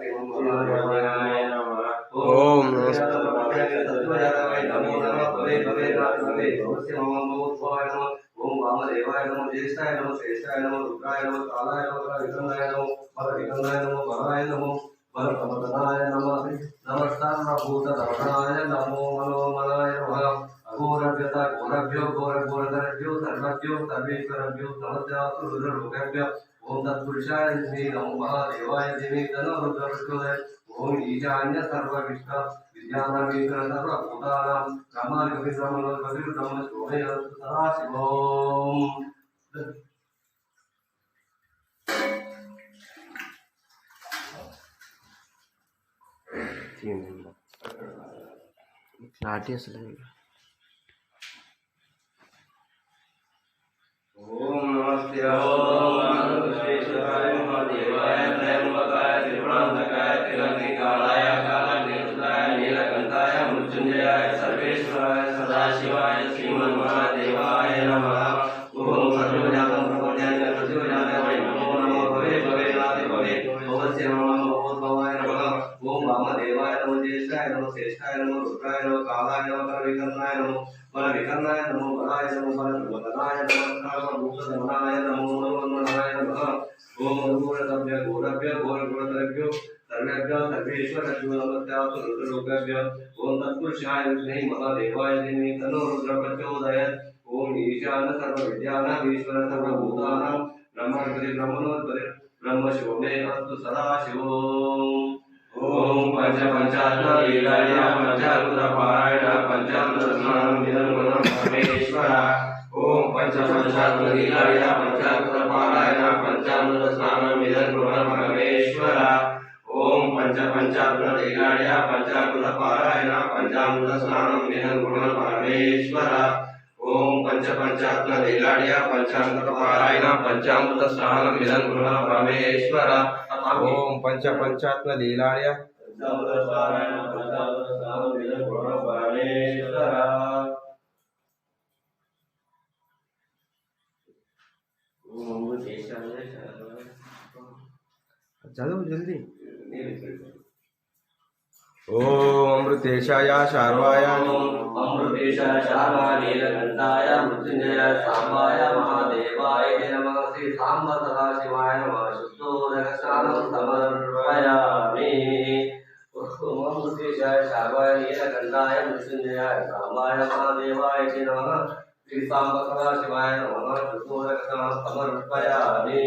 ओम ओम वामदेवाय नमः ज्येष्ठाय नमः श्रेष्ठाय नमः रुद्राय नमः कालाय नमः विक्रमाय नमः बलविक्रमाय नमः बलाय नमः बलप्रमदनाय नमः नमस्तार्भूतधर्मणाय नमो मनोमनाय नमः अघोरभ्यता घोरभ्यो घोरघोरधरभ्यो सर्वभ्यो सर्वेश्वरभ्यो नमस्तास्तु रुद्रलोकेभ्यः ओम तत्पुरुषाय धीमहि नमो महादेवाय धीमहि तन्नो रुद्रः प्रचोदयात् ओम ईशान्य सर्वविष्ट विद्यानामीश्वर सर्वभूतानां ब्रह्म सदाशिवोम। नाट्यस लगेगा। ओम नमस्ते ओम विश्वेश्वराय महादेवाय त्रयंबकाय त्रिपुरांतकाय त्रिलंकाय कालाग्निरुद्राय नीलकंठाय मृत्युंजयाय सर्वेश्वराय सदाशिवाय श्रीमन्महादेवाय नमः। ओम सर्वजातं प्रपद्याय प्रतिवजाय नमो नमो भवे भवे नादि भवे भवस्य नमः भवोद्भवाय नमः। ओम वामदेवाय नमः ज्येष्ठाय नमः श्रेष्ठाय नमः रुद्राय नमः कालाय नमः बलविक्रमाय नमः बलविक्रमाय नमः बलाय नमः बलप्रमदनाय नमः सर्वभूतधर्मणाय नमो मनोमनाय नमः। ओम घोरभ्यो घोरभ्यो घोरघोरधरभ्यो सर्वेभ्यो सर्वेश्वरभ्यो नमस्तास्तु रुद्रलोकेभ्यः ओम तत्पुरुषाय विद्महे महादेवाय धीमहि तन्नो रुद्रः प्रचोदयात् ओम ईशान सर्वविद्यानामीश्वर सर्वभूतानां ब्रह्मणोत्पत्ति ब्रह्मणोत्पत्ति ब्रह्मशिवमे अस्तु सदाशिवोम। ओम पंचात्मा लीलाया पंचामृत पारायण पंचामृत स्नानं विदर्भणं परमेश्वर। ओम पंचात्मा लीलाया पंचामृत पारायण पंचामृत स्नानं विदर्भणं परमेश्वर। ओम पंचात्मा लीलाया पंचामृत पारायण पंचामृत स्नानं विदर्भणं परमेश्वर। ओम पंचात्मा लीलाया पंचामृत पारायण पंचामृत स्नानं विदर्भणं परमेश्वर। ओम पंचात्मा लीलाया चलो जल्दी। ओम अमृतेशाय शार्वाय अमृतेशाय शार्वाय नीलकंठाय मृत्युंजयाय सांबाय महादेवाय नमः। श्री सांब सदाशिवाय नमः। शुद्धोदकस्नानं समर्पयामि। ओम अमृतेशाय शार्वाय नीलकंठाय मृत्युंजयाय सांबाय महादेवाय नमः। श्री सांब सदाशिवाय नमः। शुद्धोदकस्नानं समर्पयामि।